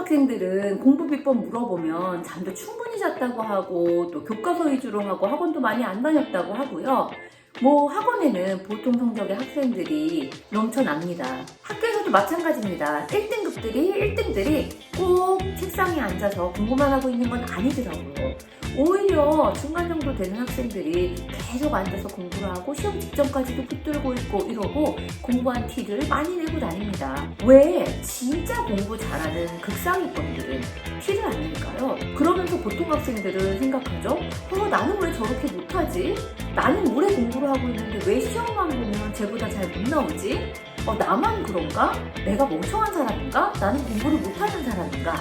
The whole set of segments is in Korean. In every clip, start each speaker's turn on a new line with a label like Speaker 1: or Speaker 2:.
Speaker 1: 고등학생들은 공부 비법 물어보면 잠도 충분히 잤다고 하고 또 교과서 위주로 하고 학원도 많이 안 다녔다고 하고요. 학원에는 보통 성적의 학생들이 넘쳐납니다. 학교에서도 마찬가지입니다. 1등들이 꼭 책상에 앉아서 공부만 하고 있는 건 아니더라고요. 오히려 중간 정도 되는 학생들이 계속 앉아서 공부를 하고 시험 직전까지도 붙들고 있고 이러고 공부한 티를 많이 내고 다닙니다. 왜 진짜 공부 잘하는 극상위권들은 티를 안 낼까요? 그러면서 보통 학생들은 생각하죠. 나는 왜 저렇게 못하지? 나는 오래 공부를 하고 있는데 왜 시험만 보면 쟤보다 잘 못 나오지? 나만 그런가? 내가 멍청한 사람인가? 나는 공부를 못하는 사람인가?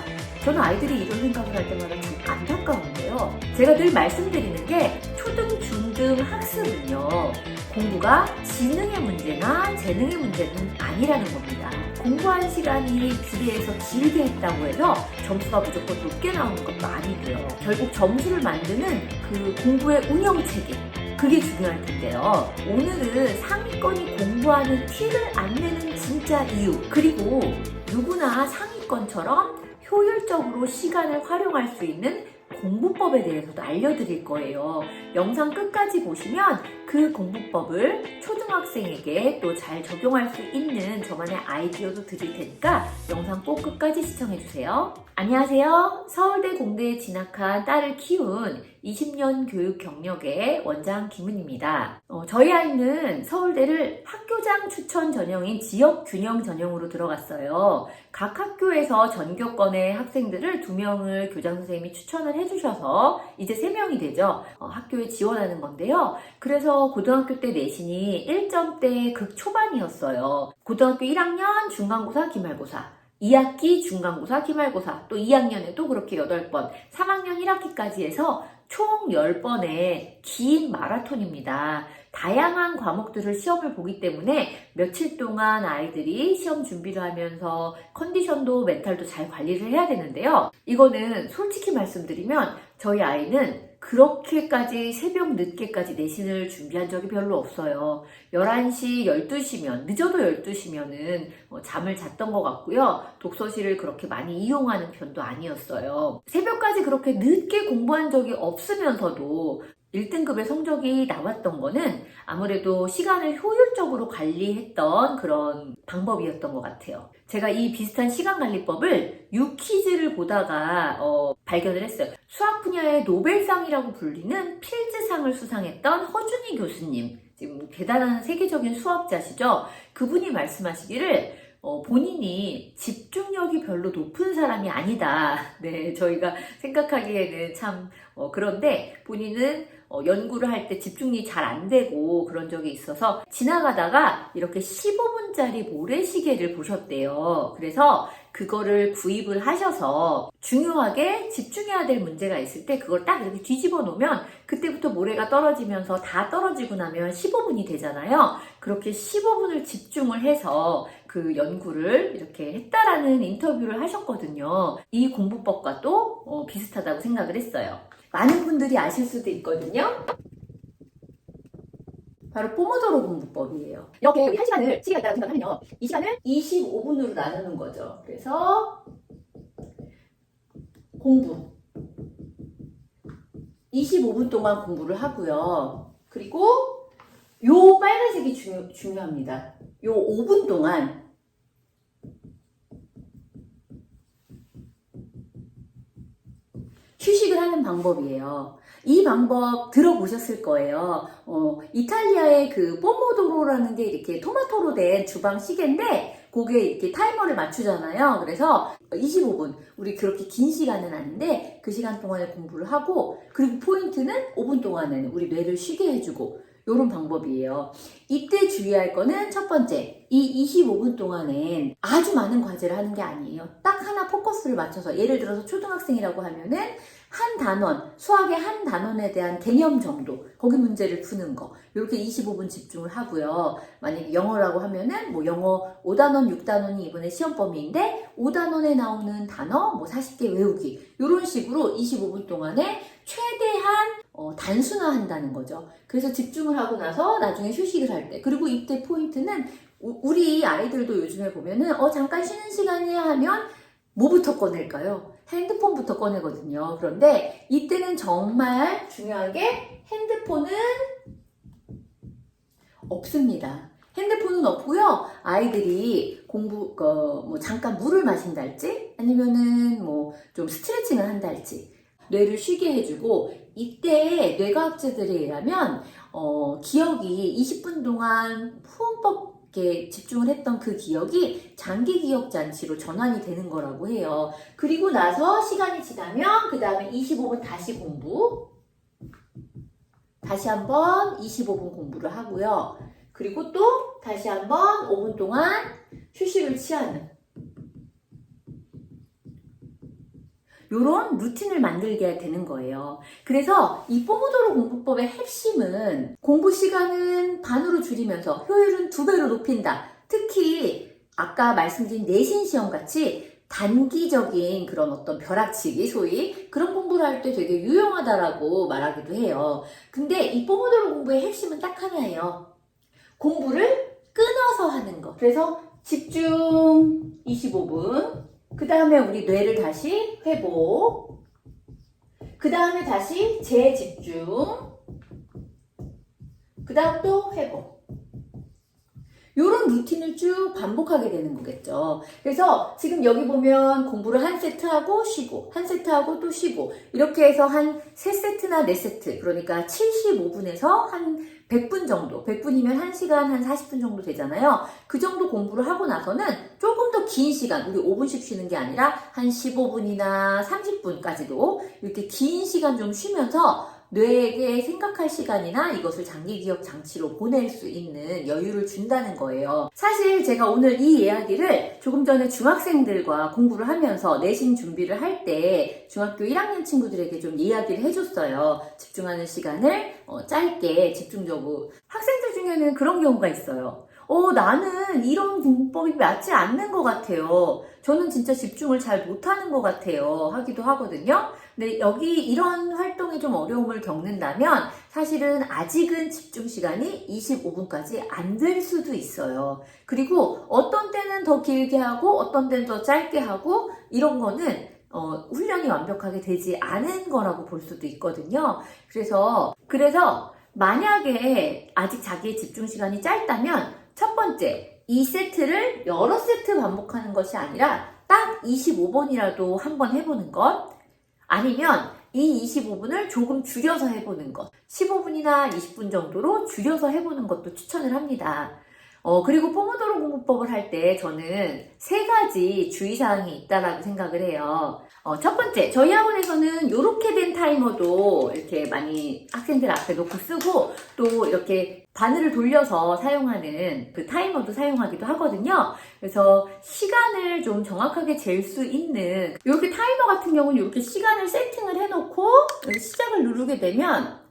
Speaker 1: 저는 아이들이 이런 생각을 할 때마다 참 안타까운데요. 제가 늘 말씀드리는 게 초등, 중등 학습은요. 공부가 지능의 문제나 재능의 문제는 아니라는 겁니다. 공부한 시간이 비례해서 길게 했다고 해서 점수가 무조건 높게 나오는 것도 아니고요. 결국 점수를 만드는 그 공부의 운영체계, 그게 중요할 텐데요. 오늘은 상위권이 공부하는 티를 안 내는 진짜 이유, 그리고 누구나 상위권처럼 효율적으로 시간을 활용할 수 있는 공부법에 대해서도 알려드릴 거예요. 영상 끝까지 보시면 그 공부법을 초등학생에게 또 잘 적용할 수 있는 저만의 아이디어도 드릴 테니까 영상 꼭 끝까지 시청해주세요. 안녕하세요. 서울대 공대에 진학한 딸을 키운 20년 교육 경력의 원장 김은입니다. 저희 아이는 서울대를 학교장 추천 전형인 지역 균형 전형으로 들어갔어요. 각 학교에서 전교권의 학생들을 2명을 교장 선생님이 추천을 해주셔서 이제 3명이 되죠. 학교에 지원하는 건데요. 그래서 고등학교 때 내신이 1점대 극초반이었어요. 고등학교 1학년 중간고사, 기말고사, 2학기 중간고사, 기말고사, 또 2학년에도 그렇게 8번, 3학년 1학기까지 해서 총 10번의 긴 마라톤입니다. 다양한 과목들을 시험을 보기 때문에 며칠 동안 아이들이 시험 준비를 하면서 컨디션도 멘탈도 잘 관리를 해야 되는데요. 이거는 솔직히 말씀드리면 저희 아이는 그렇게까지 새벽 늦게까지 내신을 준비한 적이 별로 없어요. 11시, 12시면, 늦어도 12시면은 잠을 잤던 것 같고요. 독서실을 그렇게 많이 이용하는 편도 아니었어요. 새벽까지 그렇게 늦게 공부한 적이 없으면서도 1등급의 성적이 나왔던 거는 아무래도 시간을 효율적으로 관리했던 그런 방법이었던 것 같아요. 제가 이 비슷한 시간관리법을 유퀴즈를 보다가 발견을 했어요. 수학 분야의 노벨상이라고 불리는 필즈상을 수상했던 허준희 교수님, 지금 대단한 세계적인 수학자시죠. 그분이 말씀하시기를 본인이 집중력이 별로 높은 사람이 아니다. 네, 저희가 생각하기에는 참 그런데 본인은 연구를 할 때 집중이 잘 안 되고 그런 적이 있어서 지나가다가 이렇게 15분짜리 모래시계를 보셨대요. 그래서 그거를 구입을 하셔서 중요하게 집중해야 될 문제가 있을 때 그걸 딱 이렇게 뒤집어 놓으면 그때부터 모래가 떨어지면서 다 떨어지고 나면 15분이 되잖아요. 그렇게 15분을 집중을 해서 그 연구를 이렇게 했다라는 인터뷰를 하셨거든요. 이 공부법과 또 비슷하다고 생각을 했어요. 많은 분들이 아실 수도 있거든요. 바로 포모도로 공부법이에요. 이렇게 우리 1시간을 시계가 있다고 생각하면요. 이 시간을 25분으로 나누는 거죠. 그래서 공부 25분 동안 공부를 하고요. 그리고 요 빨간색이 중요합니다. 요 5분 동안 휴식을 하는 방법이에요. 이 방법 들어보셨을 거예요. 이탈리아의 그 포모도로라는 게 이렇게 토마토로 된 주방 시계인데 그게 이렇게 타이머를 맞추잖아요. 그래서 25분, 우리 그렇게 긴 시간은 아닌데 그 시간 동안에 공부를 하고 그리고 포인트는 5분 동안에는 우리 뇌를 쉬게 해주고 이런 방법이에요. 이때 주의할 거는 첫 번째, 이 25분 동안엔 아주 많은 과제를 하는 게 아니에요. 딱 하나 포커스를 맞춰서 예를 들어서 초등학생이라고 하면은 한 단원, 수학의 한 단원에 대한 개념 정도, 거기 문제를 푸는 거 이렇게 25분 집중을 하고요. 만약에 영어라고 하면은 영어 5단원, 6단원이 이번에 시험 범위인데 5단원에 나오는 단어 40개 외우기 이런 식으로 25분 동안에 최대한 단순화한다는 거죠. 그래서 집중을 하고 나서 나중에 휴식을 할 때, 그리고 이때 포인트는 우리 아이들도 요즘에 보면은 잠깐 쉬는 시간이야 하면 뭐부터 꺼낼까요? 핸드폰부터 꺼내거든요. 그런데 이때는 정말 중요한 게 핸드폰은 없습니다. 핸드폰은 없고요. 아이들이 잠깐 물을 마신달지 아니면은 좀 스트레칭을 한달지 뇌를 쉬게 해주고, 이때 뇌과학자들에 의하면 기억이 20분 동안 흠뻑 이렇게 집중을 했던 그 기억이 장기 기억 장치로 전환이 되는 거라고 해요. 그리고 나서 시간이 지나면 그 다음에 25분 다시 공부, 다시 한번 25분 공부를 하고요. 그리고 또 다시 한번 5분 동안 휴식을 취하는 이런 루틴을 만들게 되는 거예요. 그래서 이 포모도로 공부법의 핵심은 공부 시간은 반으로 줄이면서 효율은 2배로 높인다. 특히 아까 말씀드린 내신 시험 같이 단기적인 그런 어떤 벼락치기, 소위 그런 공부를 할 때 되게 유용하다라고 말하기도 해요. 근데 이 포모도로 공부의 핵심은 딱 하나예요. 공부를 끊어서 하는 거. 그래서 집중 25분, 그 다음에 우리 뇌를 다시 회복, 그 다음에 다시 재집중, 그 다음 또 회복. 요런 루틴을 쭉 반복하게 되는 거겠죠. 그래서 지금 여기 보면 공부를 한 세트 하고 쉬고, 한 세트 하고 또 쉬고, 이렇게 해서 한 3세트나 4세트, 그러니까 75분에서 한 100분 정도, 100분이면 1시간 한 40분 정도 되잖아요. 그 정도 공부를 하고 나서는 조금 더 긴 시간, 우리 5분씩 쉬는 게 아니라 한 15분이나 30분까지도 이렇게 긴 시간 좀 쉬면서 뇌에게 생각할 시간이나 이것을 장기 기억 장치로 보낼 수 있는 여유를 준다는 거예요. 사실 제가 오늘 이 이야기를 조금 전에 중학생들과 공부를 하면서 내신 준비를 할 때 중학교 1학년 친구들에게 좀 이야기를 해줬어요. 집중하는 시간을 짧게 집중적으로. 학생들 중에는 그런 경우가 있어요. 나는 이런 공부법이 맞지 않는 것 같아요. 저는 진짜 집중을 잘 못하는 것 같아요. 하기도 하거든요. 근데 여기 이런 활동에 좀 어려움을 겪는다면 사실은 아직은 집중 시간이 25분까지 안 될 수도 있어요. 그리고 어떤 때는 더 길게 하고 어떤 때는 더 짧게 하고 이런 거는 훈련이 완벽하게 되지 않은 거라고 볼 수도 있거든요. 그래서 만약에 아직 자기의 집중 시간이 짧다면 첫 번째, 이 세트를 여러 세트 반복하는 것이 아니라 딱 25번이라도 한번 해보는 것, 아니면 이 25분을 조금 줄여서 해보는 것, 15분이나 20분 정도로 줄여서 해보는 것도 추천을 합니다. 그리고 포모도로 공부법을 할 때 저는 3가지 주의사항이 있다라고 생각을 해요. 첫 번째, 저희 학원에서는 이렇게 된 타이머도 이렇게 많이 학생들 앞에 놓고 쓰고, 또 이렇게 바늘을 돌려서 사용하는 그 타이머도 사용하기도 하거든요. 그래서 시간을 좀 정확하게 잴 수 있는 이렇게 타이머 같은 경우는 이렇게 시간을 세팅을 해놓고 시작을 누르게 되면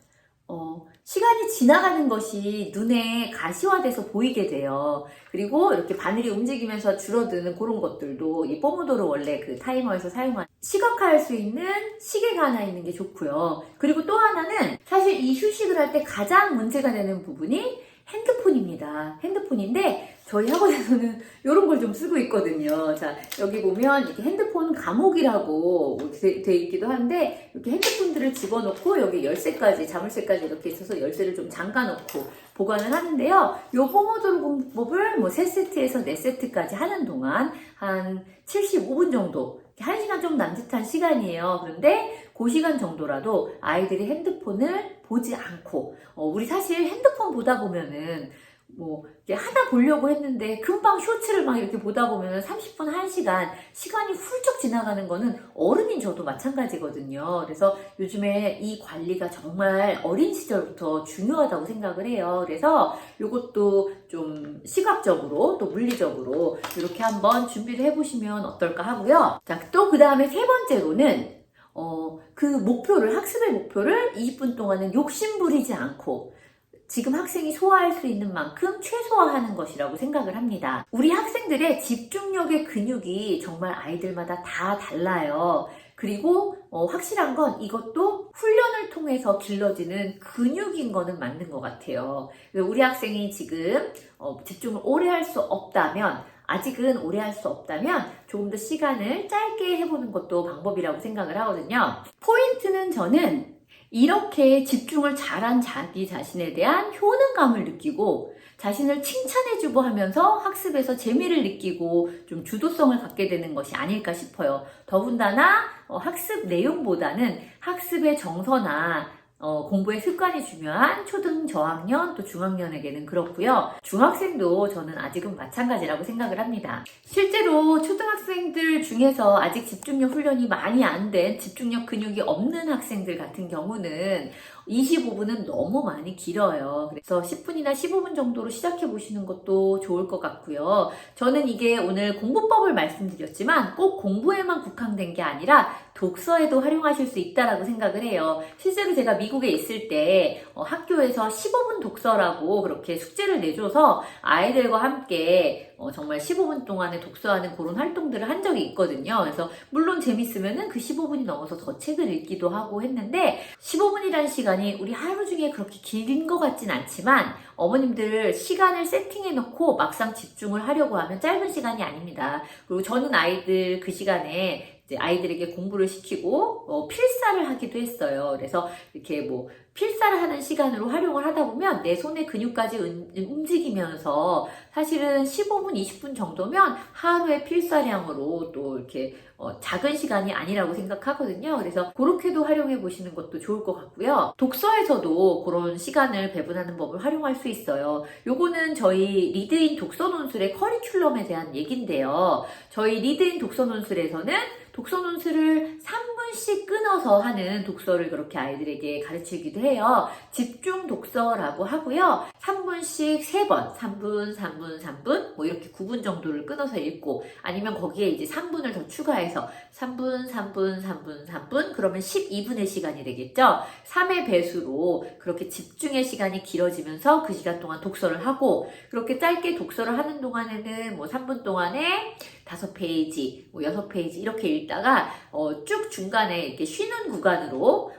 Speaker 1: 시간이 지나가는 것이 눈에 가시화돼서 보이게 돼요. 그리고 이렇게 바늘이 움직이면서 줄어드는 그런 것들도 이 포모도로 원래 그 타이머에서 사용한 시각화할 수 있는 시계가 하나 있는 게 좋고요. 그리고 또 하나는 사실 이 휴식을 할 때 가장 문제가 되는 부분이 핸드폰입니다. 핸드폰인데 저희 학원에서는 이런 걸 좀 쓰고 있거든요. 자, 여기 보면 이렇게 핸드폰 감옥이라고 돼 있기도 한데 이렇게 핸드폰들을 집어넣고 여기 열쇠까지, 자물쇠까지 이렇게 있어서 열쇠를 좀 잠가놓고 보관을 하는데요. 요 포모도로 공부법을 3세트에서 4세트까지 하는 동안 한 75분 정도, 1시간 좀 남짓한 시간이에요. 그런데 그 시간 정도라도 아이들이 핸드폰을 보지 않고, 우리 사실 핸드폰 보다 보면은 이렇게 하나 보려고 했는데 금방 쇼츠를 막 이렇게 보다 보면은 30분, 1시간 시간이 훌쩍 지나가는 거는 어른인 저도 마찬가지거든요. 그래서 요즘에 이 관리가 정말 어린 시절부터 중요하다고 생각을 해요. 그래서 이것도 좀 시각적으로 또 물리적으로 이렇게 한번 준비를 해보시면 어떨까 하고요. 자, 또 그 다음에 3번째로는 그 목표를, 학습의 목표를 20분 동안은 욕심부리지 않고 지금 학생이 소화할 수 있는 만큼 최소화하는 것이라고 생각을 합니다. 우리 학생들의 집중력의 근육이 정말 아이들마다 다 달라요. 그리고 확실한 건 이것도 훈련을 통해서 길러지는 근육인 거는 맞는 것 같아요. 우리 학생이 지금 집중을 오래 할 수 없다면 아직은 오래 할 수 없다면 조금 더 시간을 짧게 해보는 것도 방법이라고 생각을 하거든요. 포인트는 저는 이렇게 집중을 잘한 자기 자신에 대한 효능감을 느끼고 자신을 칭찬해주고 하면서 학습에서 재미를 느끼고 좀 주도성을 갖게 되는 것이 아닐까 싶어요. 더군다나 학습 내용보다는 학습의 정서나 공부의 습관이 중요한 초등 저학년 또 중학년에게는 그렇고요. 중학생도 저는 아직은 마찬가지라고 생각을 합니다. 실제로 초등학생들 중에서 아직 집중력 훈련이 많이 안 된 집중력 근육이 없는 학생들 같은 경우는 25분은 너무 많이 길어요. 그래서 10분이나 15분 정도로 시작해 보시는 것도 좋을 것 같고요. 저는 이게 오늘 공부법을 말씀드렸지만 꼭 공부에만 국한된 게 아니라 독서에도 활용하실 수 있다라고 생각을 해요. 실제로 제가 미국에 있을 때 학교에서 15분 독서라고 그렇게 숙제를 내줘서 아이들과 함께 정말 15분 동안에 독서하는 그런 활동들을 한 적이 있거든요. 그래서 물론 재밌으면은 그 15분이 넘어서 더 책을 읽기도 하고 했는데 15분이라는 시간이 우리 하루 중에 그렇게 긴 것 같진 않지만 어머님들 시간을 세팅해 놓고 막상 집중을 하려고 하면 짧은 시간이 아닙니다. 그리고 저는 아이들 그 시간에 이제 아이들에게 공부를 시키고 필사를 하기도 했어요. 그래서 이렇게 필사를 하는 시간으로 활용을 하다 보면 내 손의 근육까지 움직이면서 사실은 15분, 20분 정도면 하루의 필사량으로 또 이렇게 작은 시간이 아니라고 생각하거든요. 그래서 그렇게도 활용해 보시는 것도 좋을 것 같고요. 독서에서도 그런 시간을 배분하는 법을 활용할 수 있어요. 요거는 저희 리드인 독서 논술의 커리큘럼에 대한 얘기인데요. 저희 리드인 독서 논술에서는 독서 논술을 3분씩 끊어서 하는 독서를 그렇게 아이들에게 가르치기도 해요. 집중 독서라고 하고요. 3분씩 3번, 3분, 3분, 3분, 이렇게 9분 정도를 끊어서 읽고 아니면 거기에 이제 3분을 더 추가해서 3분, 3분, 3분, 3분, 그러면 12분의 시간이 되겠죠. 3의 배수로 그렇게 집중의 시간이 길어지면서 그 시간 동안 독서를 하고 그렇게 짧게 독서를 하는 동안에는 3분 동안에 5페이지, 6페이지 이렇게 읽다가 쭉 중간에 이렇게 쉬는 구간으로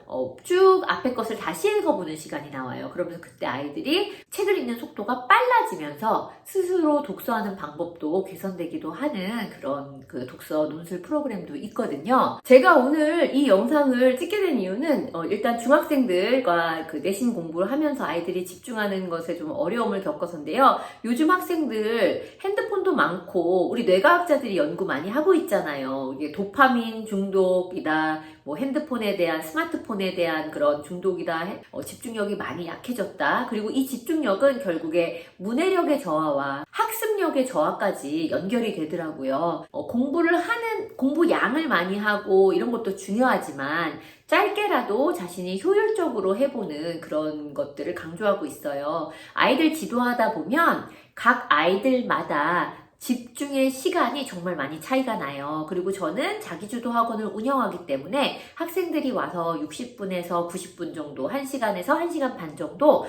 Speaker 1: 쭉 앞에 것을 다시 읽어보는 시간이 나와요. 그러면서 그때 아이들이 책을 읽는 속도가 빨라지면서 스스로 독서하는 방법도 개선되기도 하는 그런 그 독서 논술 프로그램도 있거든요. 제가 오늘 이 영상을 찍게 된 이유는 일단 중학생들과 그 내신 공부를 하면서 아이들이 집중하는 것에 좀 어려움을 겪어서인데요. 요즘 학생들 핸드폰도 많고 우리 뇌과학자들이 연구 많이 하고 있잖아요. 이게 도파민 중독이다, 핸드폰에 대한, 스마트폰에 대한 그런 중독이다, 집중력이 많이 약해졌다. 그리고 이 집중력은 결국에 문해력의 저하와 학습력의 저하까지 연결이 되더라고요. 공부 양을 많이 하고 이런 것도 중요하지만 짧게라도 자신이 효율적으로 해보는 그런 것들을 강조하고 있어요. 아이들 지도하다 보면 각 아이들마다 집중의 시간이 정말 많이 차이가 나요. 그리고 저는 자기주도 학원을 운영하기 때문에 학생들이 와서 60분에서 90분 정도, 1시간에서 1시간 반 정도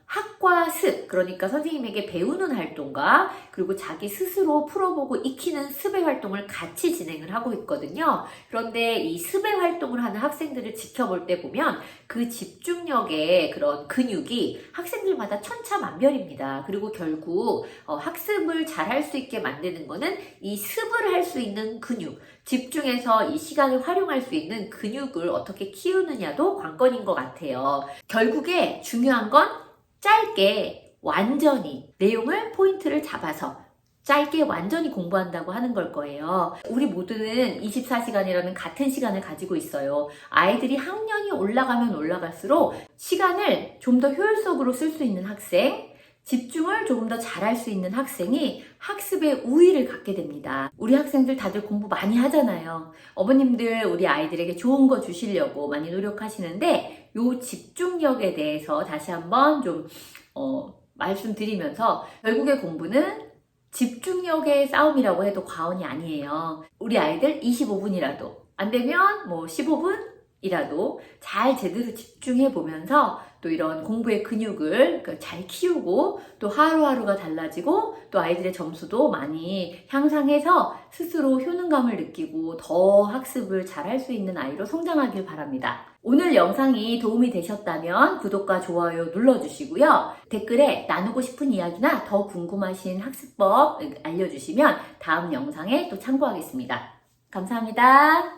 Speaker 1: 학과 습, 그러니까 선생님에게 배우는 활동과 그리고 자기 스스로 풀어보고 익히는 습의 활동을 같이 진행을 하고 있거든요. 그런데 이 습의 활동을 하는 학생들을 지켜볼 때 보면 그 집중력의 그런 근육이 학생들마다 천차만별입니다. 그리고 결국 학습을 잘 할 수 있게 만드는 거는 이 습을 할 수 있는 근육, 집중해서 이 시간을 활용할 수 있는 근육을 어떻게 키우느냐도 관건인 것 같아요. 결국에 중요한 건 짧게 완전히 내용을 포인트를 잡아서 짧게 완전히 공부한다고 하는 걸 거예요. 우리 모두는 24시간이라는 같은 시간을 가지고 있어요. 아이들이 학년이 올라가면 올라갈수록 시간을 좀 더 효율적으로 쓸 수 있는 학생, 집중을 조금 더 잘할 수 있는 학생이 학습의 우위를 갖게 됩니다. 우리 학생들 다들 공부 많이 하잖아요. 어머님들 우리 아이들에게 좋은 거 주시려고 많이 노력하시는데 요 집중력에 대해서 다시 한번 좀 말씀드리면서 결국에 공부는 집중력의 싸움이라고 해도 과언이 아니에요. 우리 아이들 25분이라도 안 되면 15분, 이라도 잘 제대로 집중해 보면서 또 이런 공부의 근육을 잘 키우고 또 하루하루가 달라지고 또 아이들의 점수도 많이 향상해서 스스로 효능감을 느끼고 더 학습을 잘 할 수 있는 아이로 성장하길 바랍니다. 오늘 영상이 도움이 되셨다면 구독과 좋아요 눌러주시고요. 댓글에 나누고 싶은 이야기나 더 궁금하신 학습법 알려주시면 다음 영상에 또 참고하겠습니다. 감사합니다.